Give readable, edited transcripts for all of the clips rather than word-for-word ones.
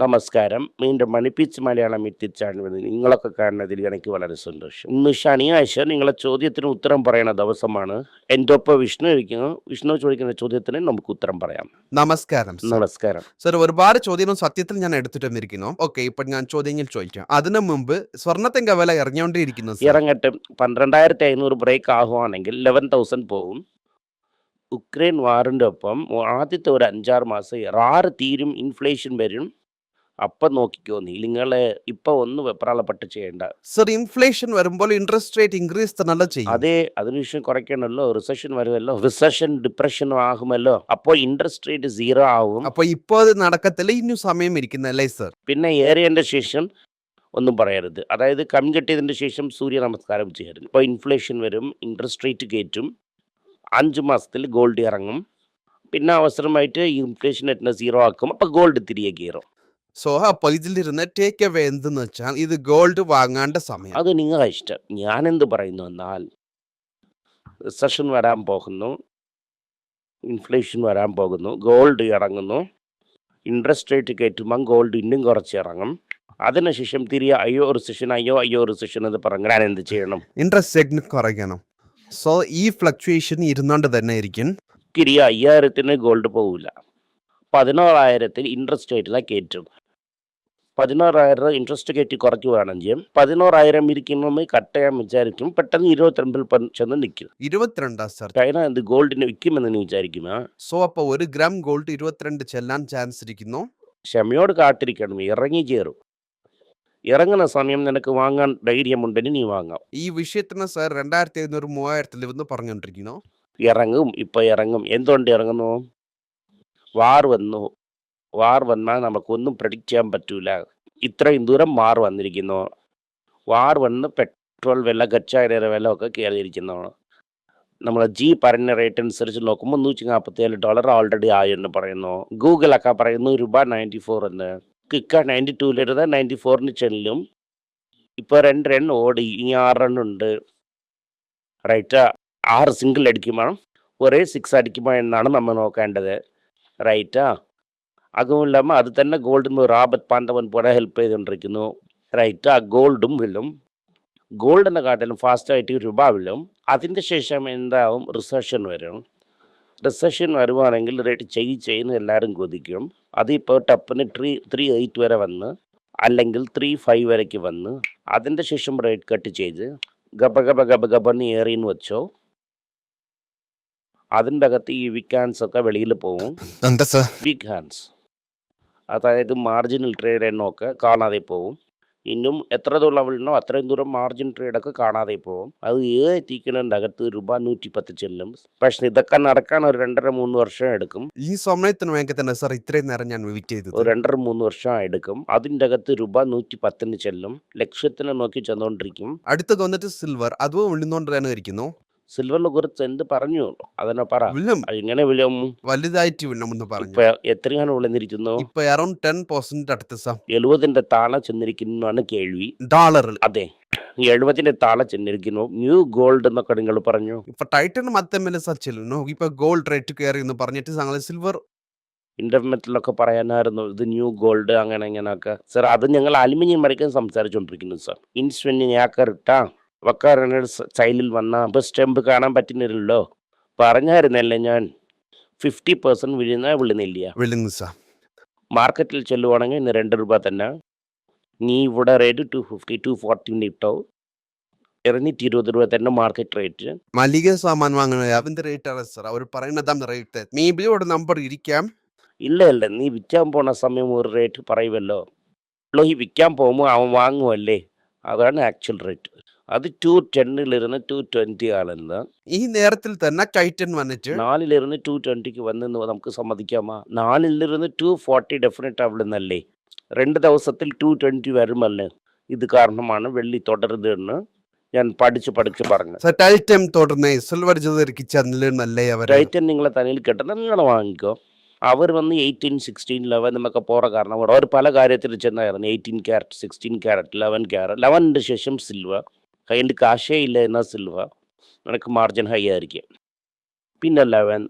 നമസ്കാരം. വീണ്ടും മണിപ്പിച്ച് മലയാളം എത്തിച്ചാണ് നിങ്ങളൊക്കെ കാണുന്നതിൽ എനിക്ക് വളരെ സന്തോഷം. ഇന്ന് ശനിയാഴ്ച നിങ്ങളെ ചോദ്യത്തിന് ഉത്തരം പറയുന്ന ദിവസമാണ്. എൻ്റെ ഒപ്പം വിഷ്ണു ഇരിക്കുന്നു. വിഷ്ണു ചോദിക്കുന്ന ചോദ്യത്തിന് നമുക്ക് ഉത്തരം പറയാം. നമസ്കാരം സർ. നമസ്കാരം. സർ, ഒരുപാട് ചോദ്യങ്ങൾ സത്യത്തിൽ ഞാൻ എടുത്തിട്ട് വന്നിരിക്കുന്നു. ഓക്കെ, ഇപ്പൊ ഞാൻ ചോദ്യങ്ങൾ ചോദിക്കാം. അതിനു മുമ്പ് സ്വർണത്തിന്റെ വില ഇറങ്ങിക്കൊണ്ടിരിക്കുന്നു സർ. ഇറങ്ങട്ടെ. 12,500 ബ്രേക്ക് ആകുവാണെങ്കിൽ 11,000 പോകും. ഉക്രൈൻ വാറിൻ്റെ ഒപ്പം ആദ്യത്തെ ഒരു 5-6 മാസം റാറ് തീരും, ഇൻഫ്ലേഷൻ വരും. അപ്പം നോക്കിക്കോ നീ. നിങ്ങളെ ഇപ്പൊ ഒന്ന് വെപ്രാളപ്പെട്ട് ചെയ്യേണ്ട. സർ, ഇൻഫ്ലേഷൻ വരുമ്പോൾ ഇൻട്രസ്റ്റ് റേറ്റ് ഇൻക്രീസ് തന്നെല്ലാം ചെയ്യും. അതേ അതിനുശേഷം കുറയ്ക്കണമല്ലോ. റിസഷൻ വരുമല്ലോ. റിസഷൻ ഡിപ്രഷനും ആകുമല്ലോ. അപ്പോൾ ഇൻട്രസ്റ്റ് റേറ്റ് 0 ആവും. അപ്പൊ ഇപ്പൊ അത് നടക്കത്തില്ല, ഇനിയും സമയം ഇരിക്കുന്നല്ലേ സർ? പിന്നെ ഏറിയതിൻ്റെ ശേഷം ഒന്നും പറയരുത്. അതായത് കമ്മി കെട്ടിയതിൻ്റെ ശേഷം സൂര്യ നമസ്കാരം ചെയ്യരുത്. ഇപ്പോൾ ഇൻഫ്ലേഷൻ വരും, ഇൻട്രസ്റ്റ് റേറ്റ് കയറ്റും, 5 മാസത്തിൽ ഗോൾഡ് ഇറങ്ങും. പിന്നെ അവസരമായിട്ട് ഇൻഫ്ലേഷൻ എത്തുന്ന 0 ആക്കും. അപ്പോൾ ഗോൾഡ് തിരികെ കയറും. സോ അപ്പൊ ഇതിലിരുന്ന് ടേക്ക് അവേ എന്തെന്ന് വെച്ചാൽ ഇത് ഗോൾഡ് വാങ്ങേണ്ട സമയം. അത് നിങ്ങളെ ഇഷ്ടം. ഞാനെന്ത് പറയുന്നു എന്നാൽ റിസഷൻ വരാൻ പോകുന്നു, ഇൻഫ്ലേഷൻ വരാൻ പോകുന്നു, ഗോൾഡ് ഇറങ്ങുന്നു, ഇൻട്രസ്റ്റ് റേറ്റ് കയറ്റുമ്പോൾ ഗോൾഡ് ഇന്നും കുറച്ച് ഇറങ്ങും. അതിനുശേഷം തിരികെ അയ്യോ റിസഷൻ എന്ന് പറഞ്ഞാൽ ഞാൻ എന്ത് ചെയ്യണം? ഇൻട്രസ്റ്റ് റേറ്റ് കുറയ്ക്കണം. സോ ഈ ഫ്ലക്ച്വേഷൻ ഇരുന്നോണ്ട് തന്നെ ഇരിക്കും. തിരികെ 5,000 ഗോൾഡ് പോകില്ല. 16,000 ഇൻട്രസ്റ്റ് റേറ്റിലാണ് കയറ്റും. 16,000 ഇൻട്രസ്റ്റ് കയറ്റി കുറയ്ക്കുകയാണെങ്കിൽ 16,000 ഇരിക്കുമ്പോൾ കട്ട് ചെയ്യാൻ വിചാരിക്കും. പെട്ടെന്ന് 22 ചെന്ന് നിൽക്കും. 22 സർ. ചൈന എന്ത് ഗോൾഡിന് വിൽക്കുമെന്ന് നീ വിചാരിക്കുമോ? സോ അപ്പൊ 1 ഗ്രാം ഗോൾഡ് 22 ചെല്ലാൻ ചാൻസ് ഇരിക്കുന്നു. ക്ഷമയോട് കാത്തിരിക്കണം. ഇറങ്ങി ചേരും. ഇറങ്ങുന്ന സമയം നിനക്ക് വാങ്ങാൻ ധൈര്യമുണ്ടെങ്കിൽ നീ വാങ്ങാം. ഈ വിഷയത്തിന് സർ 2,500 3,000 എന്ന് പറഞ്ഞുകൊണ്ടിരിക്കുന്നു. ഇറങ്ങും. ഇപ്പൊ ഇറങ്ങും. എന്തുകൊണ്ട് ഇറങ്ങുന്നു? വാർ വന്നു. വാർ വന്നാൽ നമുക്കൊന്നും പ്രഡിക്റ്റ് ചെയ്യാൻ പറ്റൂല. ഇത്രയും ദൂരം വാർ വന്നിരിക്കുന്നു. വാർ വന്ന് പെട്രോൾ വില, കച്ചായുടെ വില ഒക്കെ കയറിയിരിക്കുന്നു. നമ്മൾ പറഞ്ഞ റേറ്റ് അനുസരിച്ച് നോക്കുമ്പോൾ $147 ഓൾറെഡി ആയെന്ന് പറയുന്നു. ഗൂഗിളൊക്കെ പറയുന്നു $94 എന്ന്. കിക്ക 92 94 ചെല്ലും. ഇപ്പോൾ 2 റൺ ഓടി. ഇനി 6 റൺ ഉണ്ട്. റൈറ്റാ. 6 സിംഗിൾ അടിക്കുമ്പോൾ ഒരേ 6 അടിക്കുമോ എന്നാണ് നമ്മൾ നോക്കേണ്ടത്. റൈറ്റാ. അതും ഇല്ലാமல் അത് തന്നെ ഗോൾഡിന് റാബത്ത് പാന്തവൻ പോലെ ഹെൽപ്പ് ചെയ്തുകൊണ്ടിരിക്കുന്നു. റൈറ്റാ. ഗോൾഡും വില്ലും. ഗോൾഡിനെ കാട്ടിലും ഫാസ്റ്റായിട്ട് രൂപ വില്ലും. അതിൻ്റെ ശേഷം എന്താവും? റിസഷൻ വരും. റിസഷൻ വരുവാണെങ്കിൽ റേറ്റ് ചെയ്യുന്ന എല്ലാവരും കൊതിക്കും. അതിപ്പോൾ ടപ്പിന് 3.8 വരെ വന്ന്, അല്ലെങ്കിൽ 3.5 വരയ്ക്ക് വന്ന്, അതിൻ്റെ ശേഷം റേറ്റ് കട്ട് ചെയ്ത് ഗബന്ന് ഏറിയെന്ന് വെച്ചോ. അതിൻ്റെ അകത്ത് ഈ വീക്ക് ഹാൻഡ്സ് ഒക്കെ വെളിയിൽ പോവും. എന്താ സർ? വീക്ക് ഹാൻഡ്സ്, അതായത് മാർജിനൽ ട്രേഡ് എണ്ണമൊക്കെ കാണാതെ പോവും. ഇന്നും എത്ര ദൂരം വിടണോ അത്രയും ദൂരം മാർജിൻ ട്രേഡൊക്കെ കാണാതെ പോകും. അത് എത്തിക്കുന്നതിൻ്റെ അകത്ത് രൂപ 110 ചെല്ലും. പക്ഷെ ഇതൊക്കെ നടക്കാൻ ഒരു 2.5-3 വർഷം എടുക്കും. ഈ സമയത്തിന് വേണ്ടി തന്നെ സർ ഇത്രയും നേരം ഞാൻ വെയിറ്റ് ചെയ്തത്. ഒരു 2.5-3 വർഷം എടുക്കും. അതിൻ്റെ അകത്ത് രൂപ 110 ചെല്ലും. ലക്ഷത്തിനെ നോക്കി ചെന്നുകൊണ്ടിരിക്കും. അടുത്തത് വന്നിട്ട് സിൽവർ, അതും ഉള്ളിന്നുകൊണ്ട് തന്നെ ഇരിക്കുന്നു. സിൽവറിനെ കുറിച്ച് എന്ത് പറഞ്ഞു? അതിനെ പറ. വില്ലും എങ്ങനെ വിലും? വലുതായിട്ട് വില്ലെന്ന് പറഞ്ഞു. ഇപ്പൊ എത്രയാണ് വിളന്നിരിക്കുന്നു? ഇപ്പൊ അറൌണ്ട് 10% അടുത്ത് സർ. 70 താഴെ ചെന്നിരിക്കുന്നതാണ് കേൾവി. ഡോളറിൽ. അതെ, 70 താഴെ ചെന്നിരിക്കുന്നു. ന്യൂ ഗോൾഡ് എന്നൊക്കെ നിങ്ങൾ പറഞ്ഞു. ഇപ്പൊ ടൈറ്റൻ മത്തമ്മല് സർ ചെല്ലുന്നു. ഇപ്പൊ ഗോൾഡ് റേറ്റ് കയറി എന്ന് പറഞ്ഞിട്ട് ഞങ്ങൾ സിൽവർ ഇന്റർനെറ്റിലൊക്കെ പറയാനായിരുന്നു ഇത് ന്യൂ ഗോൾഡ് അങ്ങനെ ഇങ്ങനെയൊക്കെ. സർ അത് ഞങ്ങൾ അലുമിനിയം വരയ്ക്കാൻ സംസാരിച്ചുകൊണ്ടിരിക്കുന്നു സർ. ഇൻസ്വെന്നി ഞാക്കറിട്ടാ വക്കാരന സൈലിൽ വന്ന അപ്പോൾ സ്റ്റെമ്പ് കാണാൻ പറ്റുന്നില്ലല്ലോ. പറഞ്ഞായിരുന്നല്ലേ ഞാൻ 50% വിഴുന്നില്ല. വിളുന്നു സർ. മാർക്കറ്റിൽ ചെല്ലുവാണെങ്കിൽ ഇന്ന് 2 രൂപ തന്നെ. നീ ഇവിടെ റേറ്റ് 250 240 ഇട്ടോ. 220 രൂപ തന്നെ മാർക്കറ്റ് റേറ്റ്. മലിക സാമാൻ വാങ്ങണ അതിന്റെ റേറ്റ് ആണ് സർ. അവർ പറയുന്നതാണ് റേറ്റ്. മേ ബി ഒരു നമ്പർ ഇരിക്കാം. ഇല്ല നീ വിൽക്കാൻ പോണ സമയം ഒരു റേറ്റ് പറയുമല്ലോ. ഈ വിൽക്കാൻ പോകുമ്പോൾ അവൻ വാങ്ങുമല്ലേ, അതാണ് ആക്ച്വൽ റേറ്റ്. അത് 210 220 ആണെന്ന്. ഈ നേരത്തിൽ തന്നെ ടൈറ്റൻ വന്നിട്ട് 4 220 വന്നെന്ന് നമുക്ക് സമ്മതിക്കാമോ? 4 240 ഡെഫിനറ്റ് അവിടുന്നല്ലേ. 2 ദിവസത്തിൽ 220 വരുമല്ലേ. ഇത് കാരണമാണ് വെള്ളി തുടരുത് എന്ന് ഞാൻ പഠിച്ച് പറഞ്ഞു. ടൈറ്റൻ തുടർന്ന് സിൽവർ ചെന്നല്ലേ അവർ. ടൈറ്റൻ നിങ്ങളെ തലയിൽ കെട്ടണം, നിങ്ങൾ വാങ്ങിക്കോ. അവർ വന്ന് 18, 16, 11 എന്നൊക്കെ പോറ കാരണം അവർ പല കാര്യത്തിൽ ചെന്നായിരുന്നു. 18 ക്യാരറ്റ്, 16 ക്യാരറ്റ്, 11 ക്യാരറ്റ്. 11ന്റെ ശേഷം സിൽവർ. കയ്യിൽ കാശേ ഇല്ല എന്നാൽ സിൽവർ നിനക്ക് മാർജിൻ ഹൈ ആയിരിക്കും. പിന്നെ 11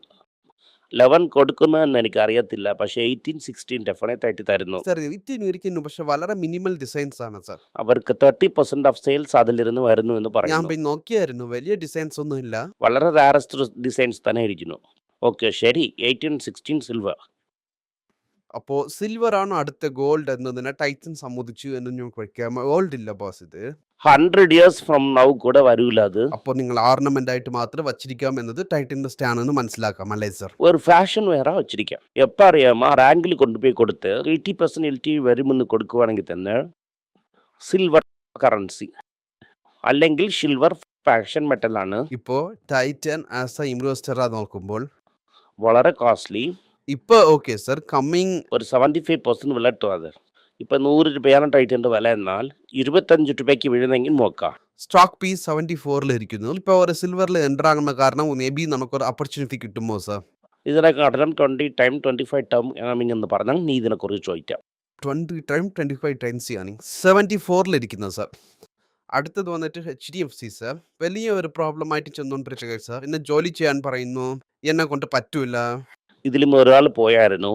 11 കൊടുക്കുന്നതെന്ന് എനിക്കറിയത്തില്ല. പക്ഷേ 18, 16 ഡെഫിനറ്റ് ആയിട്ട് തരുന്നു. സർ ഇറ്റിനും ഇരിക്കുന്നു പക്ഷെ വളരെ മിനിമൽ ഡിസൈൻസ് ആണ് സർ. അവർക്ക് 30% ഓഫ് സെയിൽസ് അതിലിരുന്ന് വരുന്നു എന്ന് ഞാൻ പറയുന്നു. പോയി നോക്കിയായിരുന്നു, വലിയ ഡിസൈൻസ് ഒന്നും ഇല്ല. വളരെ റാരസ്റ്റ് ഡിസൈൻസ് തന്നെ ഇരിക്കുന്നു. ഓക്കെ ശരി, 18, 16 സിൽവർ. അപ്പോൾ സിൽവർ ആണ് അടുത്ത ഗോൾഡ് എന്നതിനെ ടൈറ്റൻ സമ്മതിച്ചു എന്ന് ഞങ്ങൾക്ക് വയ്ക്കാം. ഗോൾഡ് ഇല്ല ബോസ് ഇത്. 100 years ഫ്രം നൗ കൂടെ വരൂല അത്. അപ്പോൾ നിങ്ങൾ ഓർണമെന്റ് ആയിട്ട് മാത്രം വച്ചിരിക്കാം എന്നത് ടൈറ്റന്റെ സ്റ്റാൻ എന്ന് മനസ്സിലാക്കാം അല്ലേ സർ? ഒരു ഫാഷൻ വെയറാ വച്ചിരിക്കാം. എപ്പോൾ അറിയാമോ, റാങ്കിൽ കൊണ്ടുപോയി കൊടുത്ത് 80% LTV വരുമെന്ന് കൊടുക്കുവാണെങ്കിൽ തന്നെ സിൽവർ കറൻസി അല്ലെങ്കിൽ സിൽവർ ഫാഷൻ മെറ്റലാണ്. ഇപ്പോൾ ടൈറ്റൻ ആസ് എ ഇൻവെസ്റ്റർ നോക്കുമ്പോൾ വളരെ കോസ്റ്റ്ലി. ഇപ്പോൾ ഓക്കെ സർ, കമ്മിങ് ഒരു 75% വില കിട്ടും അത്. ഇപ്പം 100 രൂപയാണ് ടൈറ്റൻ്റെ വില എന്നാൽ 25 രൂപയ്ക്ക് വീഴുന്നെങ്കിൽ നോക്കാം. സ്റ്റോക്ക് പീസ് 74 ഇരിക്കുന്നു. ഇപ്പോൾ ഒരു സിൽവറിൽ എൻ്റർ ആകുന്ന കാരണം മേ ബി നമുക്കൊരു ഓപ്പർച്യൂണിറ്റി കിട്ടുമോ സർ? ഇതിനെക്കാട്ടിലും 20 ടൈം 25 ടൈം എന്ന് പറഞ്ഞാൽ നീ ഇതിനെക്കുറിച്ച് ചോദിക്കാം. 20 ടൈം 25 ടൈംസ് ആണ് 74 ഇരിക്കുന്നത് സർ. അടുത്തത് വന്നിട്ട് HDFC സർ. വലിയ ഒരു പ്രോബ്ലം ആയിട്ട് ചെന്നുകൊണ്ടിരിക്കുക സർ. എന്നെ ജോലി ചെയ്യാൻ പറയുന്നു, എന്നെ കൊണ്ട് പറ്റൂല. ഇതിലും ഒരാൾ പോയായിരുന്നു,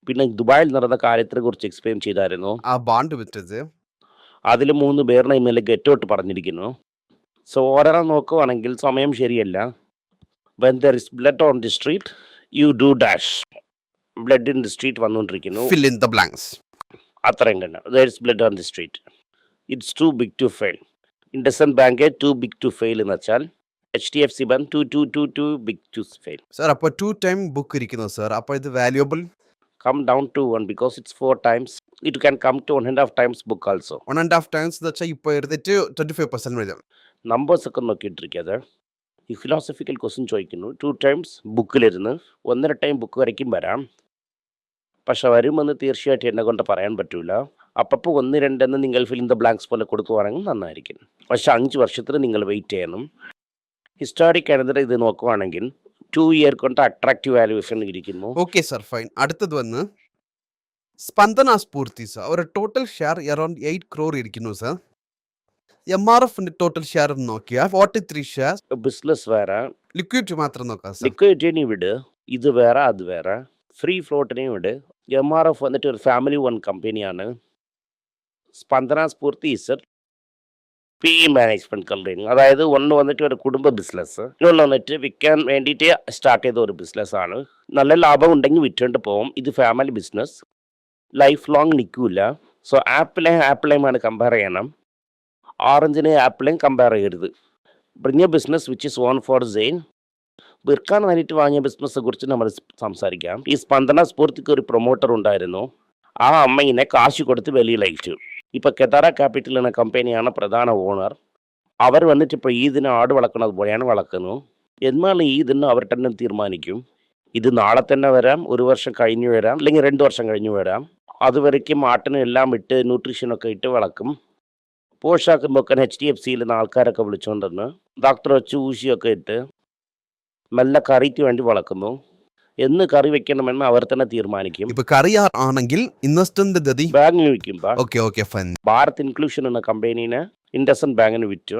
പിന്നെ ദുബായിൽ നടന്ന കാര്യത്തിനെ കുറിച്ച് എക്സ്പ്ലെയിൻ ചെയ്തായിരുന്നു. ആ ബാണ്ട് വിറ്റത് അതിൽ 3 പേരുടെ ഇന്നലെ ഗെറ്റ് ഔട്ട് പറഞ്ഞിരിക്കുന്നു. സോ ഒരെണ്ണം നോക്കുവാണെങ്കിൽ സമയം ശരിയല്ല. When there is blood on the street you do dash. Blood in the street വന്നുകൊണ്ടിരിക്കുന്നു. Fill in the blanks. അത്രയും തന്നെ. There is blood on the street. It's too big to fail. IndusInd bank too big to fail എന്ന് വെച്ചാൽ HDFC bank too big to fail. Sir അപ്പോൾ 2 time book ഇരിക്കുന്നു sir. അപ്പോൾ ഇത് valuable come down to 1 because it's 4 times. It can come to 1.5 times book also. 1.5 times എന്ന് വെച്ചാൽ ഇപ്പോൾ എടുത്തിട്ട് 25% വരും. നമ്പേഴ്സ് ഒക്കെ നോക്കിയിട്ടിരിക്കാതെ ഈ ഫിലോസഫിക്കൽ ക്വസ്റ്റ്യൻ ചോദിക്കുന്നു. 2 ടൈംസ് ബുക്കിലിരുന്ന് 1.5 ടൈം ബുക്ക് വരയ്ക്കും വരാം. പക്ഷെ വരുമെന്ന് തീർച്ചയായിട്ടും എന്നെ കൊണ്ട് പറയാൻ പറ്റൂല. അപ്പോൾ 1, 2 എന്ന് നിങ്ങൾ ഫിൽ ഇൻ ദ ബ്ലാങ്ക്സ് പോലെ കൊടുക്കുവാണെങ്കിൽ നന്നായിരിക്കും. പക്ഷെ 5 വർഷത്തിന് നിങ്ങൾ വെയിറ്റ് ചെയ്യണം. ഹിസ്റ്റോറിക് ആണെന്നിട്ട് ഇത് നോക്കുവാണെങ്കിൽ 2 ഇയർ കൊണ്ട് അട്രാക്റ്റീവ് വാല്യൂവേഷൻ ഇരിക്കുന്നു. Okay sir fine. അടുത്തത് വന്ന് സ്പന്ദന സ്ഫൂർത്തി സർ. ഒരു ടോട്ടൽ ഷെയർ അറൌണ്ട് 8 crore ഇരിക്കുന്നു സർ. MRF ടോട്ടൽ ഷെയർ നോക്കിയാൽ 43 ഷെയർ. ബിസിനസ് വേറെ, ലിക്വിഡിറ്റി മാത്രം നോക്കാം സർ. ലിക്വിഡിറ്റിനെ വിട്, ഇത് വേറെ അത് വേറെ. ഫ്രീ ഫ്ലോട്ടിനെയും വിട്. MRF വന്നിട്ട് ഒരു ഫാമിലി വൺ കമ്പനിയാണ്. Spandana സ്ഫൂർത്തി is PE management company. അതായത് ഒന്ന് വന്നിട്ട് ഒരു കുടുംബ ബിസിനസ്, ഇതൊന്ന് വന്നിട്ട് വിൽക്കാൻ വേണ്ടിയിട്ട് സ്റ്റാർട്ട് ചെയ്ത ഒരു ബിസിനസ്സാണ്. നല്ല ലാഭം ഉണ്ടെങ്കിൽ വിറ്റുകൊണ്ട് പോകും. ഇത് ഫാമിലി ബിസിനസ്, ലൈഫ് ലോങ് നിൽക്കില്ല. സോ ആപ്പിളെയുമാണ് കമ്പയർ ചെയ്യണം. ഓറഞ്ചിനെ ആപ്പിളെയും കമ്പയർ ചെയ്യരുത്. Bring A business which is on for sale. വിൽക്കാൻ വേണ്ടിയിട്ട് വാങ്ങിയ ബിസിനസ്സിനെ കുറിച്ച് നമ്മൾ സംസാരിക്കാം. ഈ സ്പന്ദന സ്ഫൂർത്തിക്ക് ഒരു പ്രൊമോട്ടർ ഉണ്ടായിരുന്നു. ആ അമ്മയിനെ കാശ് കൊടുത്ത് വെളിയിലയച്ചു. ഇപ്പോൾ കെതാര ക്യാപിറ്റൽ എന്ന കമ്പനിയാണ് പ്രധാന ഓണർ. അവർ വന്നിട്ട് ഇപ്പോൾ ഈദിന് ആട് വളക്കുന്നത് പോലെയാണ് വളർക്കുന്നു. എന്നാൽ ഈദിന് അവർ തന്നെ തീരുമാനിക്കും. ഇത് നാളെ തന്നെ വരാം, 1 വർഷം കഴിഞ്ഞ് വരാം, അല്ലെങ്കിൽ 2 വർഷം കഴിഞ്ഞ് വരാം. അതുവരയ്ക്കും ആട്ടിനും എല്ലാം ഇട്ട് ന്യൂട്രീഷനൊക്കെ ഇട്ട് വളർക്കും. പോഷാക്കുമ്പോൾ HDFCയിൽ നിന്ന് ആൾക്കാരൊക്കെ വിളിച്ചുകൊണ്ടിരുന്നു ഡോക്ടർ വെച്ച് ഊശിയൊക്കെ ഇട്ട് മെല്ലെ കറിക്ക് വേണ്ടി വളർക്കുന്നു. എന്ന് കറി വെക്കണമെന്ന് അവർ തന്നെ തീരുമാനിക്കും. ഇപ്പൊ കറി ആണെങ്കിൽ ഇൻവെസ്റ്ററിന്റെ ഗതി ബാങ്കിന് വിൽക്കുമ്പോൾ ഓക്കെ ഫൈൻ. ഭാരത് ഇൻക്ലൂഷൻ എന്ന കമ്പനീനെ ഇൻഡസ്ഇൻഡ് ബാങ്കിന് വിറ്റു.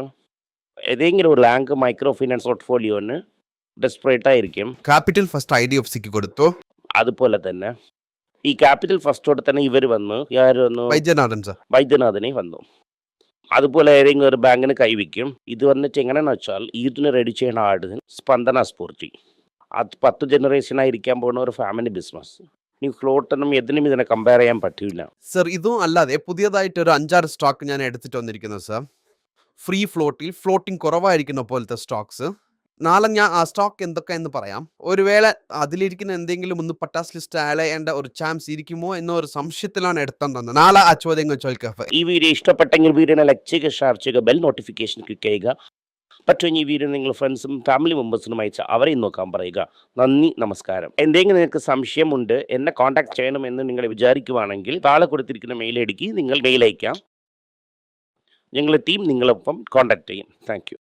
ഏതെങ്കിലും ഒരു ബാങ്ക് മൈക്രോ ഫിനാൻസ് പോർട്ട്ഫോളിയോന് ഡെസ്പറേറ്റ് ആയിരിക്കും. ക്യാപിറ്റൽ ഫസ്റ്റ് IDFCക്ക് കൊടുത്തു. അതുപോലെ തന്നെ ഈ ക്യാപിറ്റൽ ഫസ്റ്റോടെ തന്നെ ഇവർ വന്നു. ആര് വന്നു? വൈദ്യനാഥനെ വന്നു. അതുപോലെ ഏതെങ്കിലും ഒരു ബാങ്കിന് കൈവയ്ക്കും. ഇത് വന്നിട്ട് എങ്ങനെയാണെന്ന് വെച്ചാൽ ഈദിന് റെഡി ചെയ്യുന്ന ആട് സ്പന്ദന സ്ഫൂർത്തി. അത് 10 ജനറേഷനായിരിക്കാൻ പോകുന്ന ഒരു ഫാമിലി ബിസിനസ്. ഈ ഫ്ലോട്ടിനും ഇതിനും ഇതിനെ കമ്പയർ ചെയ്യാൻ പറ്റില്ല സർ. ഇതും അല്ലാതെ പുതിയതായിട്ട് ഒരു 5-6 സ്റ്റോക്ക് ഞാൻ എടുത്തിട്ട് വന്നിരിക്കുന്നത് സർ. ഫ്രീ ഫ്ലോട്ടിംഗ് കുറവായിരിക്കുന്ന പോലത്തെ സ്റ്റോക്സ്. നാളെ ഞാൻ ആ സ്റ്റോക്ക് എന്തൊക്കെയെന്ന് പറയാം. ഒരു വേള അതിലിരിക്കുന്ന എന്തെങ്കിലും ഒന്ന് പട്ടാസ് ലിസ്റ്റ് ആയാലേണ്ട ഒരു ചാൻസ് ഇരിക്കുമോ എന്നൊരു സംശയത്തിലാണ് എടുത്താൻ തന്നത്. നാളെ ആ ചോദ്യങ്ങൾ ചോദിക്കാം. ഈ വീഡിയോ ഇഷ്ടപ്പെട്ടെങ്കിൽ വീഡിയോനെ ലൈക്ക് ചെയ്യുക, ഷെയർ ചെയ്യുക, ബെൽ നോട്ടിഫിക്കേഷൻ ക്ലിക്ക് ചെയ്യുക. പറ്റുമെങ്കിൽ ഈ വീഡിയോ നിങ്ങൾ ഫ്രണ്ട്സും ഫാമിലി മെമ്പേഴ്സിനും അയച്ചാൽ അവരെയും നോക്കാൻ പറയുക. നന്ദി, നമസ്കാരം. എന്തെങ്കിലും നിങ്ങൾക്ക് സംശയമുണ്ട്, എന്നെ കോൺടാക്ട് ചെയ്യണമെന്ന് നിങ്ങൾ വിചാരിക്കുവാണെങ്കിൽ താഴെ കൊടുത്തിരിക്കുന്ന മെയിൽ ഐഡിക്ക് നിങ്ങൾ മെയിൽ അയക്കാം. ഞങ്ങളുടെ ടീം നിങ്ങളൊപ്പം കോൺടാക്ട് ചെയ്യും. Thank you.